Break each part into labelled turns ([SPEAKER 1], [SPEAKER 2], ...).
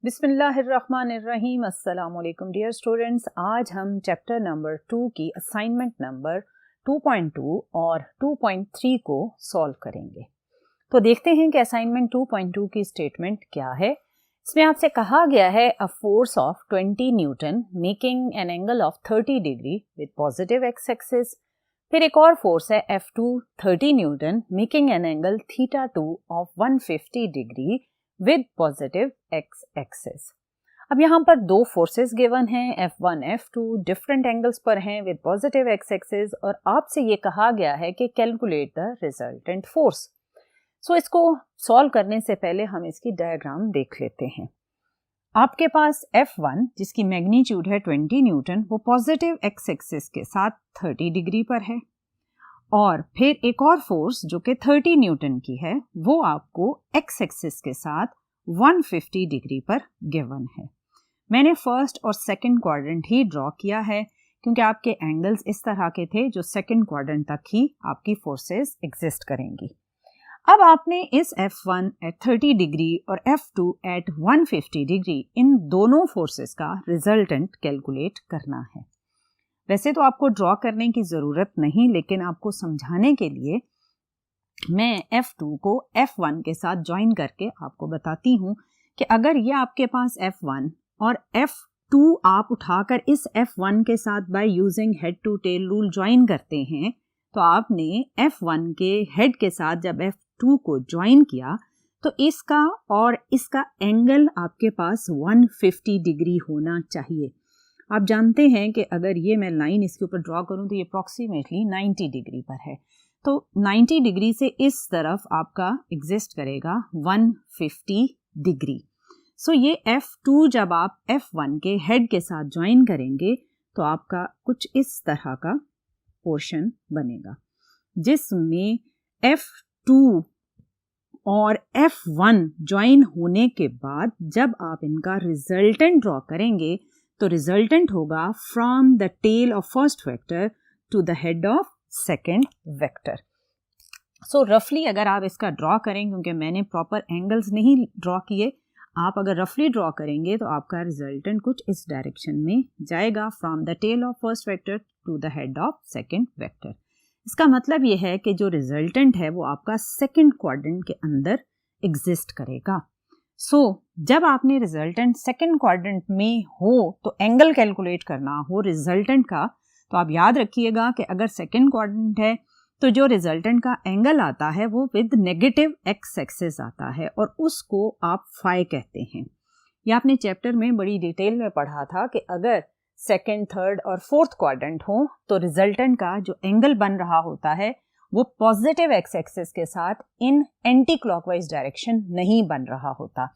[SPEAKER 1] बिस्मिल्लाहिर्रहमानिर्रहीम। अस्सलाम वालेकुम डियर स्टूडेंट्स। आज हम चैप्टर नंबर 2 की असाइनमेंट नंबर 2.2 और 2.3 को सॉल्व करेंगे। तो देखते हैं कि असाइनमेंट 2.2 की स्टेटमेंट क्या है। इसमें आपसे कहा गया है a force of 20 newton making an angle of 30 degree with positive x axis. फिर एक और फोर्स है F2 30 newton making an angle θ2 of 150 degree with positive x axis. अब यहाँ पर दो फोर्सेस गिवन हैं, F1 F2 डिफरेंट एंगल्स पर हैं विद पॉजिटिव एक्स एक्सिस, और आपसे ये कहा गया है कि कैलकुलेट द रिजल्टेंट फोर्स। सो इसको सॉल्व करने से पहले हम इसकी डायग्राम देख लेते हैं। आपके पास F1 जिसकी मैग्नीट्यूड है 20 न्यूटन, वो पॉजिटिव एक्स एक्सिस के साथ 30 डिग्री पर है, और फिर एक और फोर्स जो कि 30 न्यूटन की है वो आपको एक्स एक्सिस के साथ 150 डिग्री पर गिवन है। मैंने फर्स्ट और सेकंड क्वाड्रेंट ही ड्रॉ किया है क्योंकि आपके एंगल्स इस तरह के थे जो सेकंड क्वाड्रेंट तक ही आपकी फोर्सेस एग्जिस्ट करेंगी। अब आपने इस F1 एट 30 डिग्री और F2 एट 150 डिग्री इन दोनों फोर्सेस का रिजल्टेंट कैलकुलेट करना है। वैसे तो आपको ड्रॉ करने की ज़रूरत नहीं, लेकिन आपको समझाने के लिए मैं F2 को F1 के साथ ज्वाइन करके आपको बताती हूँ कि अगर ये आपके पास F1 और F2 आप उठाकर इस F1 के साथ by using head to tail rule join करते हैं, तो आपने F1 के हेड के साथ जब F2 को ज्वाइन किया तो इसका और इसका एंगल आपके पास 150 डिग्री होना चाहिए। आप जानते हैं कि अगर ये मैं लाइन इसके ऊपर ड्रॉ करूं तो ये अप्रॉक्सीमेटली 90 डिग्री पर है, तो 90 डिग्री से इस तरफ आपका एग्जिस्ट करेगा 150 डिग्री। सो ये F2 जब आप F1 के हेड के साथ ज्वाइन करेंगे तो आपका कुछ इस तरह का पोर्शन बनेगा, जिसमें F2 और F1 ज्वाइन होने के बाद जब आप इनका रिजल्टेंट ड्रॉ करेंगे तो रिजल्टेंट होगा from the tail of first vector to the head of second vector. So रफली अगर आप इसका ड्रॉ करें, क्योंकि मैंने प्रॉपर एंगल्स नहीं ड्रॉ किए, आप अगर रफली ड्रॉ करेंगे तो आपका रिजल्टेंट कुछ इस डायरेक्शन में जाएगा, from the tail of first vector to the head of second vector. इसका मतलब ये है कि जो रिजल्टेंट है वो आपका सेकेंड क्वाड्रेंट के अंदर एग्जिस्ट करेगा। सो जब आपने रिजल्टेंट सेकेंड क्वाड्रेंट में हो तो एंगल कैलकुलेट करना हो रिजल्टेंट का, तो आप याद रखिएगा कि अगर सेकेंड क्वाड्रेंट है तो जो रिजल्टेंट का एंगल आता है वो विद नेगेटिव एक्स एक्सिस आता है, और उसको आप फाई कहते हैं। ये आपने चैप्टर में बड़ी डिटेल में पढ़ा था कि अगर सेकेंड, थर्ड और फोर्थ क्वाड्रेंट हो तो रिजल्टेंट का जो एंगल बन रहा होता है वो पॉजिटिव एक्स एक्सिस के साथ इन एंटी क्लॉकवाइज डायरेक्शन नहीं बन रहा होता।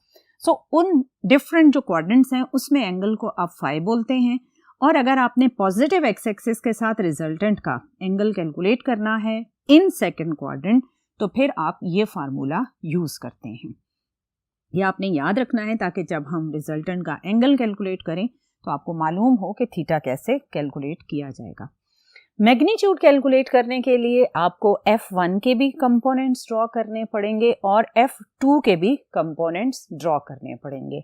[SPEAKER 1] सो उन डिफरेंट जो क्वाड्रेंट्स हैं उसमें एंगल को आप फाई बोलते हैं, और अगर आपने पॉजिटिव एक्स एक्सिस के साथ रिजल्टेंट का एंगल कैलकुलेट करना है इन सेकेंड क्वाड्रेंट तो फिर आप ये फार्मूला यूज करते हैं। ये आपने याद रखना है ताकि जब हम रिजल्टेंट का एंगल कैलकुलेट करें तो आपको मालूम हो कि थीटा कैसे कैलकुलेट किया जाएगा। मैग्नीट्यूड कैलकुलेट करने के लिए आपको F1 के भी कंपोनेंट्स ड्रॉ करने पड़ेंगे और F2 के भी कंपोनेंट्स ड्रॉ करने पड़ेंगे।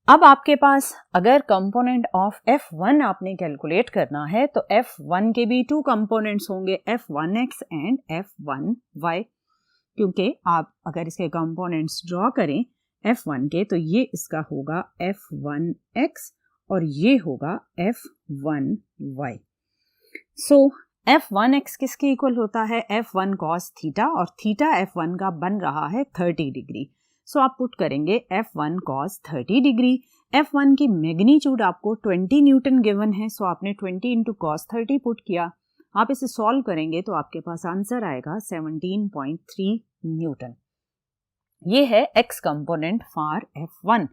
[SPEAKER 1] अब आपके पास अगर कंपोनेंट ऑफ F1 आपने कैलकुलेट करना है तो F1 के भी 2 कंपोनेंट्स होंगे, F1x एंड F1y। क्योंकि आप अगर इसके कंपोनेंट्स ड्रॉ करें F1 के तो ये इसका होगा F1x और ये होगा F1y। सो F1x किसके इक्वल होता है? F1 cos थीटा, और थीटा F1 का बन रहा है 30 डिग्री। सो आप पुट करेंगे F1 cos 30 डिग्री। F1 की मैग्नीट्यूड आपको 20 न्यूटन गिवन है, सो आपने 20 इंटू cos 30 पुट किया। आप इसे सॉल्व करेंगे तो आपके पास आंसर आएगा 17.3 न्यूटन। ये है x कंपोनेंट फॉर F1।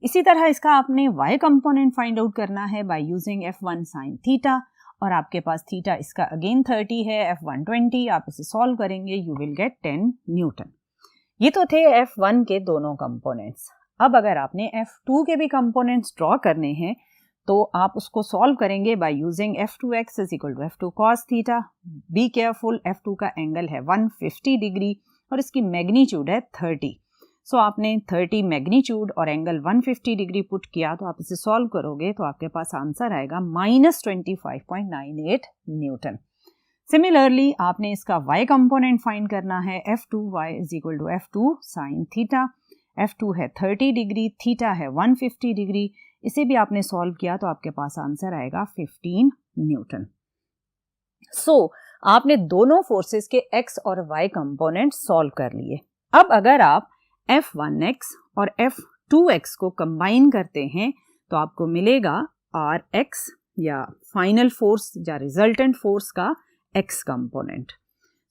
[SPEAKER 1] इसी तरह इसका आपने y कंपोनेंट फाइंड आउट करना है by using F1 sin theta, और आपके पास थीटा इसका अगेन 30 है, F1 20। आप इसे सॉल्व करेंगे यू विल गेट 10 न्यूटन। ये तो थे F1 के दोनों कंपोनेंट्स। अब अगर आपने F2 के भी कंपोनेंट्स ड्रॉ करने हैं तो आप उसको सॉल्व करेंगे by using F2x is equal to F2 cos theta. Be careful, F2 का एंगल है 150 डिग्री और इसकी मैग्नीट्यूड है 30। सो आपने 30 मैग्नीट्यूड और एंगल 150 डिग्री पुट किया, तो आप इसे सॉल्व करोगे तो आपके पास आंसर आएगा -25.98 न्यूटन। सिमिलरली आपने इसका y कंपोनेंट फाइंड करना है। F2y is equal to F2 sine theta. F2 है 30 डिग्री, थीटा है 150 डिग्री। इसे भी आपने सॉल्व किया तो आपके पास आंसर आएगा 15 न्यूटन। सो आपने दोनों फोर्सेस के x और y कंपोनेंट सॉल्व कर लिए। अब अगर आप F1x और F2x को कंबाइन करते हैं तो आपको मिलेगा Rx या फाइनल फोर्स या रिजल्टेंट फोर्स का x कंपोनेंट।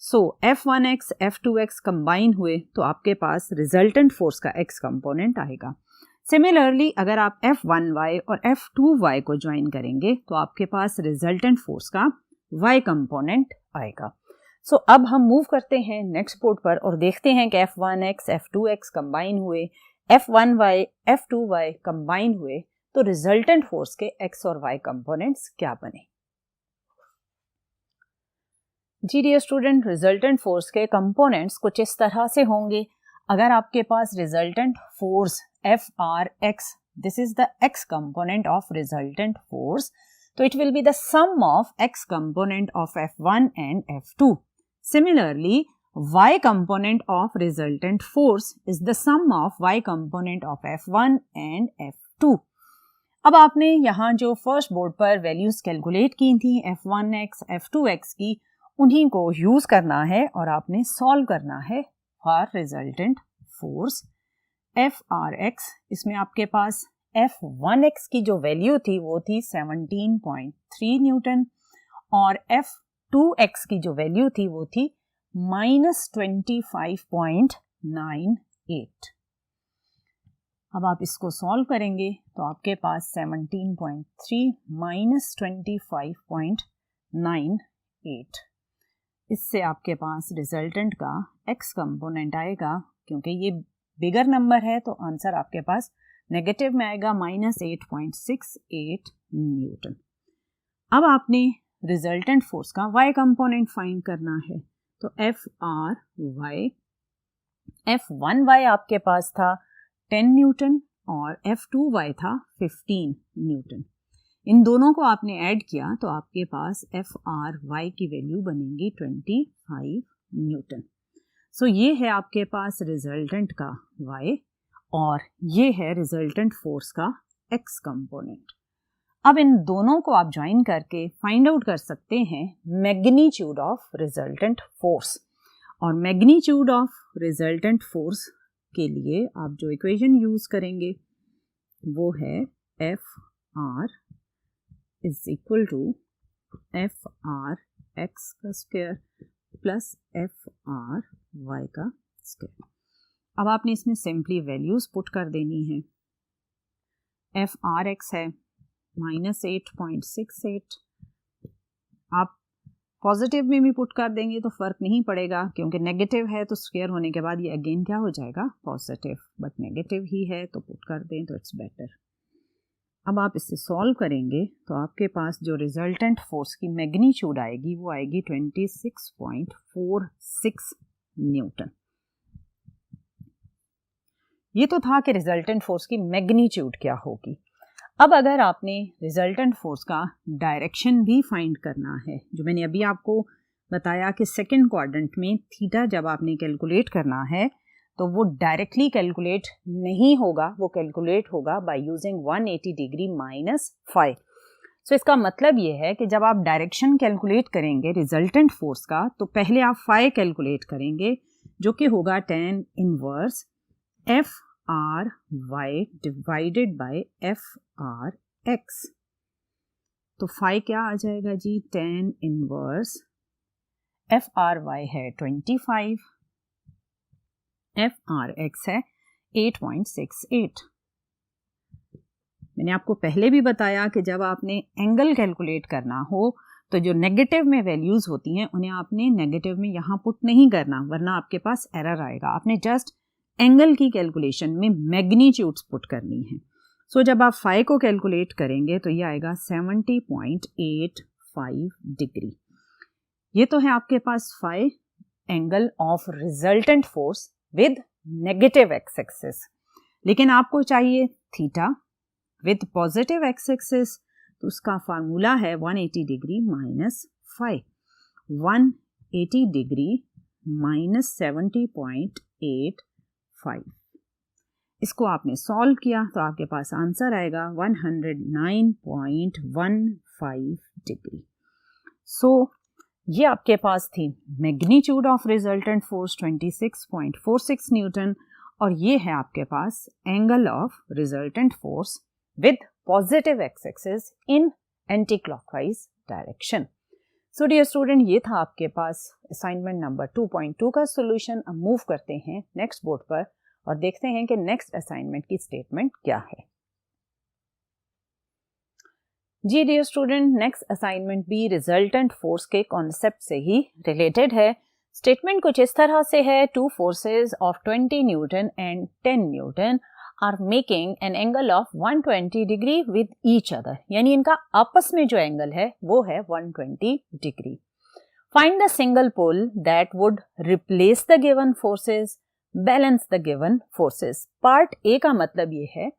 [SPEAKER 1] सो F1x F2x कंबाइन हुए तो आपके पास रिजल्टेंट फोर्स का x कंपोनेंट आएगा। सिमिलरली अगर आप F1y और F2y को ज्वाइन करेंगे तो आपके पास रिजल्टेंट फोर्स का y कंपोनेंट आएगा। सो अब हम मूव करते हैं नेक्स्ट बोर्ड पर और देखते हैं कि F1x F2x कंबाइन हुए, F1y F2y कंबाइन हुए तो रिजल्टेंट फोर्स के x और y कंपोनेंट्स क्या बने। जी डियर स्टूडेंट, रिजल्टेंट फोर्स के कंपोनेंट्स कुछ इस तरह से होंगे। अगर आपके पास resultant force F(R)x, this is the x component of resultant force, तो it will be the sum of x component of F1 and F2. Similarly, y component of resultant force is the sum of y component of F1 and F2. अब आपने यहाँ जो first board पर values calculate की थी F1x, F2x की, उन्हीं को यूज करना है और आपने सॉल्व करना है फॉर रिजल्टेंट फोर्स F(R)x। इसमें आपके पास F1x की जो वैल्यू थी वो थी 17.3 न्यूटन और F2x की जो वैल्यू थी वो थी -25.98। अब आप इसको सॉल्व करेंगे तो आपके पास 17.3 -25.98, इससे आपके पास रिजल्टेंट का x कंपोनेंट आएगा। क्योंकि ये बिगर नंबर है तो आंसर आपके पास नेगेटिव में आएगा -8.68 न्यूटन। अब आपने रिजल्टेंट फोर्स का y कंपोनेंट फाइंड करना है, तो F(R)y, F1y आपके पास था 10 न्यूटन और F2y था 15 न्यूटन। इन दोनों को आपने ऐड किया तो आपके पास F(R)y की वैल्यू बनेगी 25 न्यूटन। सो ये है आपके पास रिजल्टेंट का y और ये है रिजल्टेंट फोर्स का x कंपोनेंट। अब इन दोनों को आप ज्वाइन करके फाइंड आउट कर सकते हैं मैग्नीट्यूड ऑफ रिजल्टेंट फोर्स। और मैग्नीट्यूड ऑफ रिजल्टेंट फोर्स के लिए आप जो इक्वेशन यूज करेंगे वो है F(R) is equal to F(R)x का स्क्वायर प्लस F(R)y का स्क्वायर। अब आपने इसमें सिंपली वैल्यूज पुट कर देनी है। F(R)x है -8.68, आप पॉजिटिव में भी पुट कर देंगे तो फर्क नहीं पड़ेगा क्योंकि नेगेटिव है तो स्क्वायर होने के बाद ये अगेन क्या हो जाएगा, पॉजिटिव, बट नेगेटिव ही है तो पुट कर दें तो इट्स बेटर। अब आप इसे सॉल्व करेंगे तो आपके पास जो रिजल्टेंट फोर्स की मैग्नीट्यूड आएगी वो आएगी 26.46 न्यूटन। ये तो था कि रिजल्टेंट फोर्स की मैग्नीट्यूड क्या होगी। अब अगर आपने रिजल्टेंट फोर्स का डायरेक्शन भी फाइंड करना है, जो मैंने अभी आपको बताया कि सेकंड क्वाड्रेंट में थीटा जब आपने कैलकुलेट करना है तो वो डायरेक्टली कैलकुलेट नहीं होगा, वो कैलकुलेट होगा बाय यूजिंग 180 डिग्री -5। सो इसका मतलब ये है कि जब आप डायरेक्शन कैलकुलेट करेंगे रिजल्टेंट फोर्स का तो पहले आप फाई कैलकुलेट करेंगे जो कि होगा tan inverse F(R)y divided by F(R)x। तो फाई क्या आ जाएगा जी, tan इनवर्स F(R)y है 25, F(R)x है 8.68। मैंने आपको पहले भी बताया कि जब आपने एंगल कैलकुलेट करना हो तो जो नेगेटिव में वैल्यूज होती हैं उन्हें आपने नेगेटिव में यहाँ पुट नहीं करना, वरना आपके पास एरर आएगा। आपने जस्ट एंगल की कैलकुलेशन में मैग्नीट्यूड्स पुट करनी है। सो जब आप फाई को कैलकुलेट करेंगे तो ये आएगा 70.85 डिग्री। ये तो है आपके पास phi angle of resultant force with negative x axis, लेकिन आपको चाहिए theta with positive x axis, तो उसका फार्मूला है 180 डिग्री माइनस 5, 180 डिग्री माइनस 70.85। इसको आपने सॉल्व किया तो आपके पास आंसर आएगा 109.15 डिग्री। सो ये आपके पास थी magnitude of resultant force 26.46 newton, और ये है आपके पास angle of resultant force with positive x axis in anti clockwise direction. So dear student, ये था आपके पास असाइनमेंट नंबर 2.2 का सॉल्यूशन। अब मूव करते हैं नेक्स्ट बोर्ड पर और देखते हैं कि नेक्स्ट असाइनमेंट की स्टेटमेंट क्या है। जी डियर स्टूडेंट, नेक्स्ट असाइनमेंट भी रिजल्टेंट फोर्स के कॉन्सेप्ट से ही रिलेटेड है। स्टेटमेंट कुछ इस तरह से है, two forces of 20 newton and 10 newton are making an angle of 120 degree with each other, यानी इनका आपस में जो एंगल है वो है 120 degree. Find the single pole that would replace the given forces, balance the given forces. Part A का मतलब ये है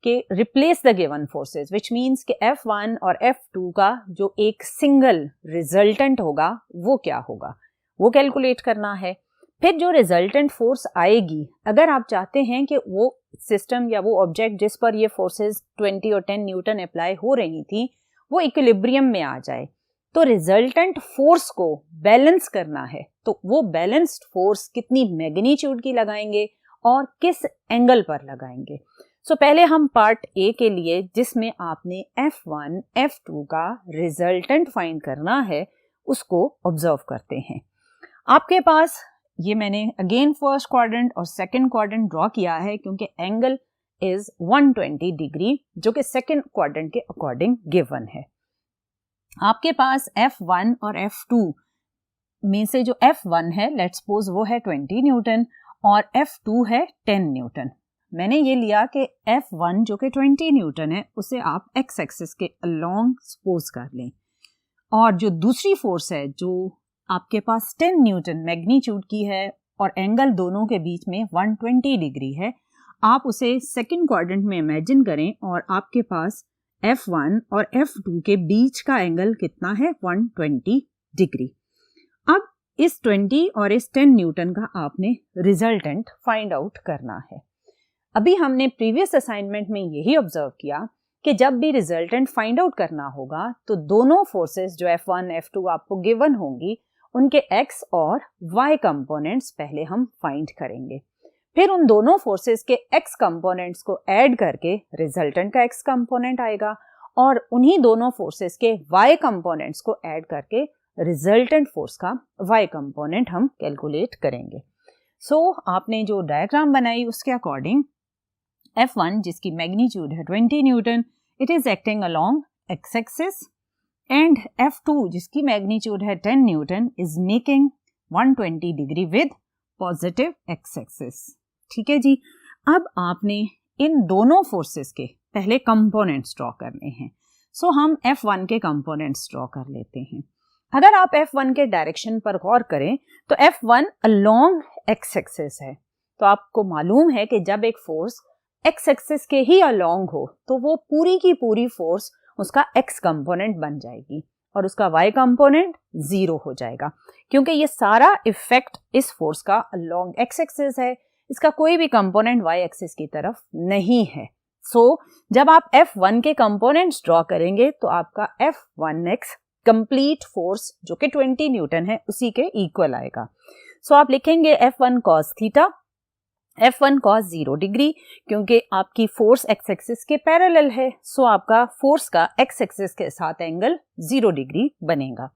[SPEAKER 1] कि replace the given forces, which means कि F1 और F2 का जो एक सिंगल रिजल्टेंट होगा वो क्या होगा, वो कैलकुलेट करना है। फिर जो रिजल्टेंट फोर्स आएगी, अगर आप चाहते हैं कि वो सिस्टम या वो ऑब्जेक्ट जिस पर ये फोर्सेस 20 और 10 न्यूटन अप्लाई हो रही थी वो इक्विलिब्रियम में आ जाए, तो रिजल्टेंट फोर्स को बैलेंस करना है। तो वो बैलेंस्ड फोर्स कितनी मैग्नीट्यूड की लगाएंगे और किस एंगल पर लगाएंगे। सो पहले हम पार्ट ए के लिए, जिसमें आपने F1 F2 का रिजल्टेंट फाइंड करना है, उसको ऑब्जर्व करते हैं। आपके पास ये मैंने अगेन फर्स्ट क्वाड्रेंट और सेकंड क्वाड्रेंट ड्रॉ किया है क्योंकि एंगल इज 120 डिग्री जो कि सेकंड क्वाड्रेंट के अकॉर्डिंग गिवन है। आपके पास F1 और F2 में से जो F1 है, लेट्स सपोज वो है 20 न्यूटन और F2 है 10 न्यूटन। मैंने ये लिया कि F1 जो कि 20 न्यूटन है उसे आप एक्स एक्सिस के अलोंग सपोज कर लें, और जो दूसरी फोर्स है जो आपके पास 10 न्यूटन मैग्नीट्यूड की है और एंगल दोनों के बीच में 120 डिग्री है, आप उसे सेकंड क्वाड्रेंट में इमेजिन करें और आपके पास F1 और F2 के बीच का एंगल कितना है, 120 डिग्री। अब इस 20 और इस 10 न्यूटन का आपने रिजल्टेंट फाइंड आउट करना है। अभी हमने प्रीवियस असाइनमेंट में यही ऑब्जर्व किया कि जब भी रिजल्टेंट फाइंड आउट करना होगा तो दोनों फोर्सेस जो F1 F2 आपको गिवन होंगी उनके x और y कंपोनेंट्स पहले हम फाइंड करेंगे, फिर उन दोनों फोर्सेस के x कंपोनेंट्स को ऐड करके रिजल्टेंट का x कंपोनेंट आएगा और उन्हीं दोनों फोर्सेस के y कंपोनेंट्स को ऐड करके रिजल्टेंट फोर्स का y कंपोनेंट हम कैलकुलेट करेंगे। सो आपने जो डायग्राम बनाई उसके अकॉर्डिंग F1 जिसकी मैग्नीट्यूड है 20 Newton, it is acting along x axis, and F2 जिसकी मैग्नीट्यूड है 10 Newton is making 120 degree with positive x axis. ठीक है जी। अब आपने इन दोनों फोर्सेस के पहले कंपोनेंट्स ड्रॉ करने हैं। सो हम F1 के कंपोनेंट्स ड्रॉ कर लेते हैं। अगर आप F1 के डायरेक्शन पर गौर करें तो F1 अलोंग x एक्सिस है, तो आपको मालूम है कि जब एक फोर्स x एक्सिस के ही अलोंग हो तो वो पूरी की पूरी फोर्स उसका x कंपोनेंट बन जाएगी और उसका y कंपोनेंट 0 हो जाएगा, क्योंकि ये सारा इफेक्ट इस फोर्स का अलोंग x एक्सिस है, इसका कोई भी कंपोनेंट y एक्सिस की तरफ नहीं है। सो जब आप F1 के कंपोनेंट्स ड्रॉ करेंगे तो आपका F1x कंप्लीट फोर्स जो कि 20 न्यूटन है उसी के इक्वल आएगा। सो आप लिखेंगे F1 cos theta, F1 cos 0 degree, क्योंकि आपकी फोर्स x एक्सिस के पैरेलल है, सो आपका फोर्स का x एक्सिस के साथ एंगल 0 डिग्री बनेगा।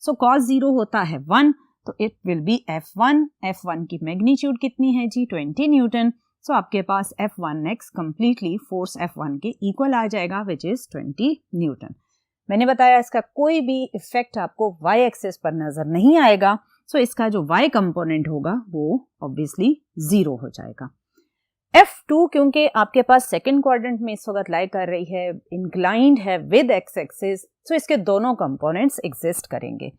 [SPEAKER 1] सो cos 0 होता है 1, तो it will be F1। F1 की मैग्नीट्यूड कितनी है जी, 20 न्यूटन। सो आपके पास F1x कंप्लीटली फोर्स F1 के इक्वल आ जाएगा विच इज 20 न्यूटन। मैंने बताया इसका कोई भी इफेक्ट आपको y एक्सिस पर नजर नहीं आएगा, सो इसका जो y कंपोनेंट होगा वो ऑब्वियसली 0 हो जाएगा। F2 क्योंकि आपके पास सेकंड क्वाड्रेंट में इस वक्त लाई कर रही है, इंक्लाइंड है विद x एक्सिस, सो इसके दोनों कंपोनेंट्स एग्जिस्ट करेंगे।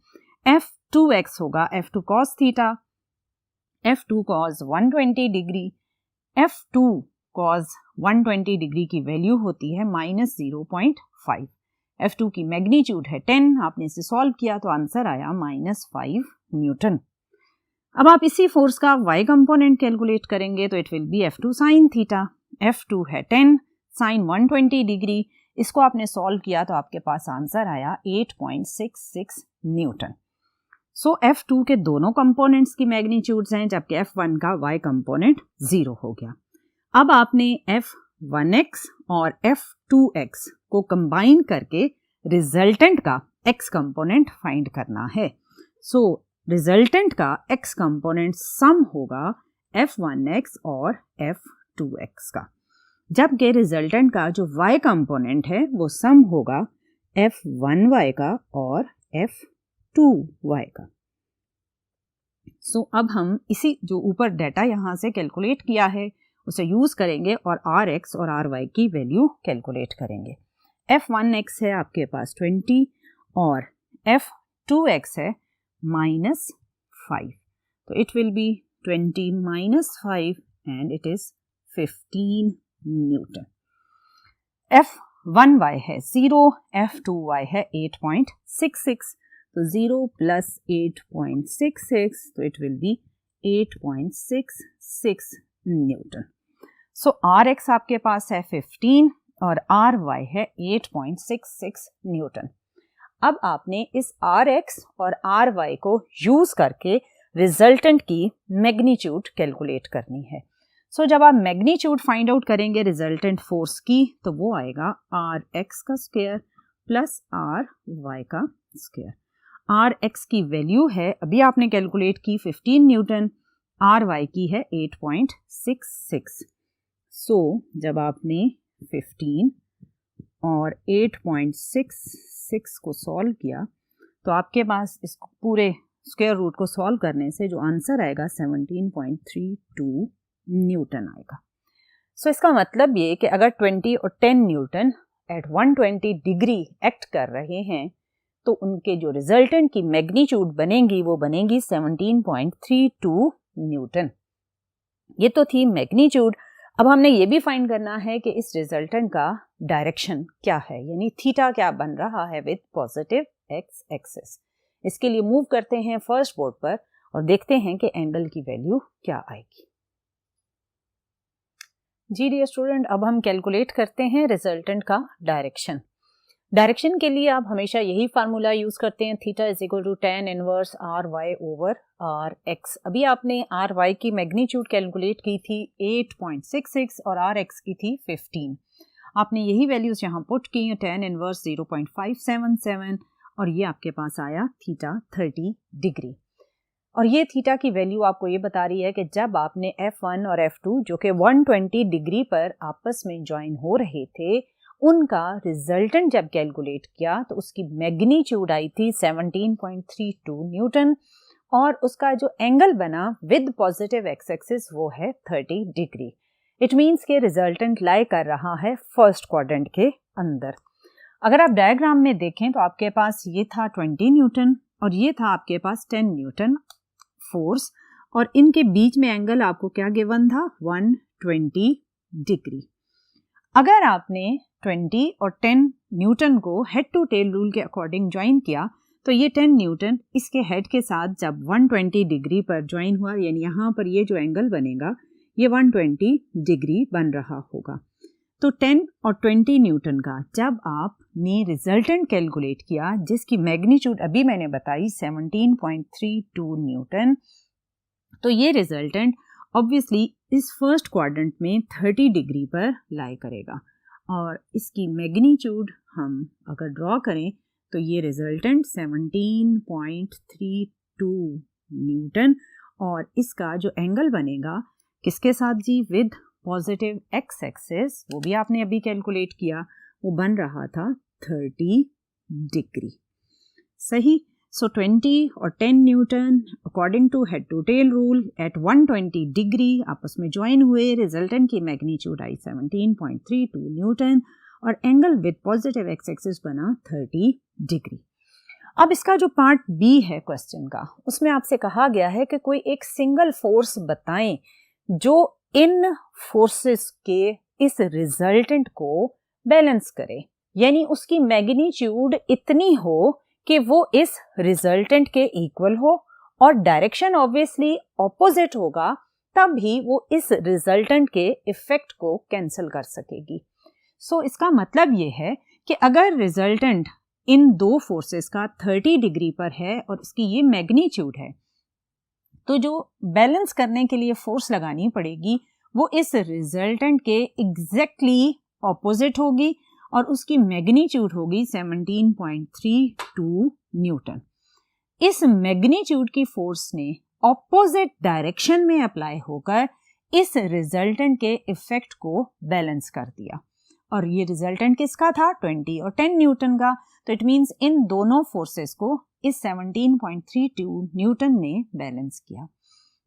[SPEAKER 1] F2x होगा F2 cos theta F2 cos 120 degree, F2 cos 120 degree की वैल्यू होती है -0.5। F2 की मैग्नीट्यूड है 10, आपने इसे सॉल्व किया तो आंसर आया -5 न्यूटन। अब आप इसी फोर्स का y कंपोनेंट कैलकुलेट करेंगे तो it will be F2 sin theta. F2 है 10 sin 120 डिग्री, इसको आपने सॉल्व किया तो आपके पास आंसर आया 8.66 न्यूटन। सो F2 के दोनों कंपोनेंट्स की मैग्नीट्यूड्स हैं, जबकि F1 का y कंपोनेंट 0 हो गया। अब आपने F1x और F2x को कंबाइन करके रिजल्टेंट का x कंपोनेंट फाइंड करना है। सो रिजल्टेंट का x कंपोनेंट सम होगा F1x और F2x का, जबकि रिजल्टेंट का जो y कंपोनेंट है वो सम होगा F1y का और F2y का। सो अब हम इसी जो ऊपर डाटा यहाँ से कैलकुलेट किया है उसे यूज करेंगे और Rx और Ry की वैल्यू कैलकुलेट करेंगे। F1x है आपके पास 20 और F2x है -5, तो it will be 20 - 5 and it is 15 Newton. F1y है 0, F2y है 8.66, तो 0 + 8.66 तो it will be 8.66 Newton. So Rx आपके पास है 15 और Ry है 8.66 न्यूटन। अब आपने इस Rx और Ry को यूज करके रिजल्टेंट की मैग्नीट्यूड कैलकुलेट करनी है। सो जब आप मैग्नीट्यूड फाइंड आउट करेंगे रिजल्टेंट फोर्स की तो वो आएगा Rx का स्क्वायर प्लस Ry का स्क्वायर। Rx की वैल्यू है अभी आपने कैलकुलेट की 15 न्यूटन, Ry की है 8.66। सो जब आपने 15 और 8.66 को सॉल्व किया तो आपके पास इस पूरे स्क्वायर रूट को सॉल्व करने से जो आंसर आएगा 17.32 न्यूटन आएगा। सो इसका मतलब ये कि अगर 20 और 10 न्यूटन एट 120 डिग्री एक्ट कर रहे हैं तो उनके जो रिजल्टेंट की मैग्नीट्यूड बनेगी वो बनेगी 17.32 न्यूटन। ये तो थी मैग्नीट्यूड। अब हमने ये भी फाइंड करना है कि इस रिजल्टेंट का डायरेक्शन क्या है, यानी थीटा क्या बन रहा है विद पॉजिटिव एक्स एक्सिस। इसके लिए मूव करते हैं फर्स्ट बोर्ड पर और देखते हैं कि एंगल की वैल्यू क्या आएगी। जी डियर स्टूडेंट, अब हम कैलकुलेट करते हैं रिजल्टेंट का डायरेक्शन। डायरेक्शन के लिए आप हमेशा यही फार्मूला यूज करते हैं, theta is equal to tan inverse Ry over Rx। अभी आपने Ry की मैग्नीट्यूड कैलकुलेट की थी 8.66 और Rx की थी 15। आपने यही वैल्यूज यहाँ पुट की हैं, tan इनवर्स 0.577 और ये आपके पास आया थीटा 30 डिग्री। और ये थीटा की वैल्यू आपको ये बता रही है कि जब आपने F1 और F2 जो कि 120 डिग्री पर आपस में ज्वाइन हो रहे थे उनका रिजल्टेंट जब कैलकुलेट किया तो उसकी मैग्नीट्यूड आई थी 17.32 न्यूटन और उसका जो एंगल बना विद पॉजिटिव एक्स एक्सिस वो है 30 डिग्री। इट मीन्स के रिजल्टेंट लाई कर रहा है फर्स्ट क्वाड्रेंट के अंदर। अगर आप डायग्राम में देखें तो आपके पास ये था 20 न्यूटन और ये था आपके पास 10 न्यूटन फोर्स और इनके बीच में एंगल आपको क्या गिवन था 120 डिग्री। अगर आपने 20 और 10 न्यूटन को हेड टू टेल रूल के अकॉर्डिंग ज्वाइन किया तो ये 10 न्यूटन इसके हेड के साथ जब 120 डिग्री पर ज्वाइन हुआ, यानी यहाँ पर ये जो एंगल बनेगा ये 120 डिग्री बन रहा होगा। तो 10 और 20 न्यूटन का जब आपने रिजल्टेंट कैलकुलेट किया जिसकी मैग्नीट्यूड अभी मैंने बताई 17.32 न्यूटन, तो ये रिजल्टेंट ऑब्वियसली इस फर्स्ट क्वाड्रेंट में 30 डिग्री पर लाई करेगा और इसकी मैग्नीट्यूड हम अगर ड्रॉ करें तो ये रिजल्टेंट 17.32 न्यूटन और इसका जो एंगल बनेगा किसके साथ जी विद पॉजिटिव एक्स एक्सिस, वो भी आपने अभी कैलकुलेट किया, वो बन रहा था 30 डिग्री। सही। सो 20 और 10 newton according to head to tail rule at 120 degree आपस में ज्वाइन हुए, रिजल्टेंट की मैग्नीट्यूड आई 17.32 न्यूटन और angle with positive x axis बना 30 डिग्री। अब इसका जो पार्ट बी है क्वेश्चन का, उसमें आपसे कहा गया है कि कोई एक सिंगल फोर्स बताएं जो इन फोर्सेस के इस रिजल्टेंट को बैलेंस करे, यानी उसकी मैग्नीट्यूड इतनी हो कि वो इस रिजल्टेंट के इक्वल हो और डायरेक्शन ऑब्वियसली ऑपोजिट होगा, तब ही वो इस रिजल्टेंट के इफेक्ट को कैंसिल कर सकेगी। सो इसका मतलब ये है कि अगर रिजल्टेंट इन दो फोर्सेस का 30 डिग्री पर है और इसकी ये मैग्नीट्यूड है, तो जो बैलेंस करने के लिए फोर्स लगानी पड़ेगी वो इस रिजल्टेंट के एग्जैक्टली ऑपोजिट होगी और उसकी मैग्नीट्यूड होगी 17.32 न्यूटन। इस मैग्नीट्यूड की फोर्स ने ऑपोजिट डायरेक्शन में अप्लाई होकर इस रिजल्टेंट के इफेक्ट को बैलेंस कर दिया, और ये रिजल्टेंट किसका था? 20 और 10 न्यूटन का। तो इट मींस इन दोनों फोर्सेस को इस 17.32 न्यूटन ने बैलेंस किया।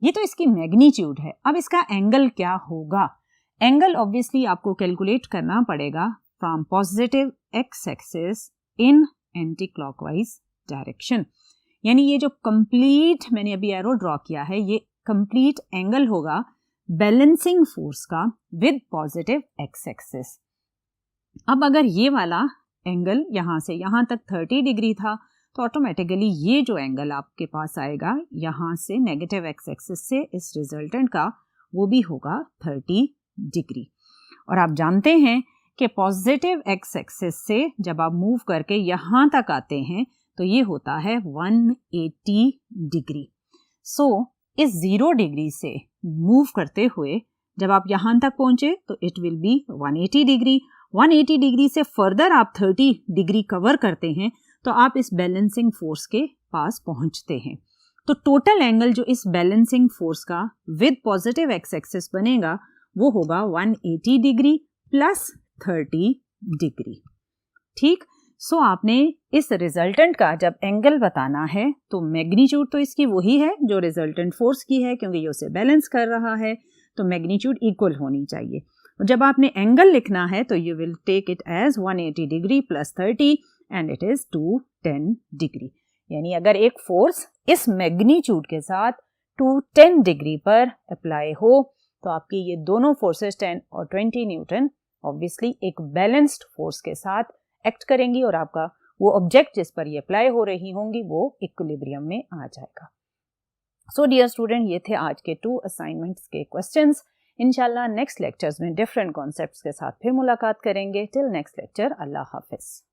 [SPEAKER 1] ये तो इसकी मैग्नीट्यूड है। अब इसका एंगल क्या होगा? एंगल ऑब्वियसली आपको कैलकुलेट करना पड़ेगा from positive x axis in anti clockwise direction, यानी ये जो कंप्लीट मैंने अभी एरो ड्रॉ किया है, ये कंप्लीट एंगल होगा बैलेंसिंग फोर्स का विद पॉजिटिव एक्स एक्सिस। अब अगर ये वाला एंगल यहाँ से यहाँ तक 30 डिग्री था, तो ऑटोमेटिकली ये जो एंगल आपके पास आएगा यहाँ से नेगेटिव एक्स एक्सिस से इस रिजल्टेंट का, वो भी होगा 30 डिग्री। और आप जानते हैं कि पॉजिटिव एक्स एक्सिस से जब आप मूव करके यहाँ तक आते हैं तो ये होता है 180 डिग्री। सो इस 0 डिग्री से मूव करते हुए जब आप यहाँ तक पहुंचे तो it will be 180 degree. 180 degree से फर्दर आप 30 डिग्री कवर करते हैं तो आप इस बैलेंसिंग फोर्स के पास पहुंचते हैं। तो टोटल एंगल जो इस बैलेंसिंग फोर्स का विद पॉजिटिव एक्स एक्सिस बनेगा वो होगा 180 डिग्री प्लस 30 डिग्री। ठीक। सो आपने इस रिजल्टेंट का जब एंगल बताना है तो मैग्नीट्यूड तो इसकी वही है जो रिजल्टेंट फोर्स की है, क्योंकि ये उसे बैलेंस कर रहा है, तो मैग्नीट्यूड इक्वल होनी चाहिए। और जब आपने एंगल लिखना है तो you will take it as 180 degree plus 30 and it is 210 degree. यानी अगर एक फोर्स इस मैग्नीट्यूड के साथ 210 डिग्री पर अप्लाई हो तो आपकी ये दोनों फोर्सेस 10 और 20 न्यूटन ऑब्वियसली एक बैलेंस्ड फोर्स के साथ एक्ट करेंगी और आपका वो ऑब्जेक्ट जिस पर ये अप्लाई हो रही होंगी वो इक्विलिब्रियम में आ जाएगा। सो डियर स्टूडेंट, ये थे आज के 2 असाइनमेंट्स के क्वेश्चंस। इंशाल्लाह नेक्स्ट लेक्चर्स में डिफरेंट कॉन्सेप्ट्स के साथ फिर मुलाकात करेंगे। टिल नेक्स्ट लेक्चर, अल्लाह हाफिज।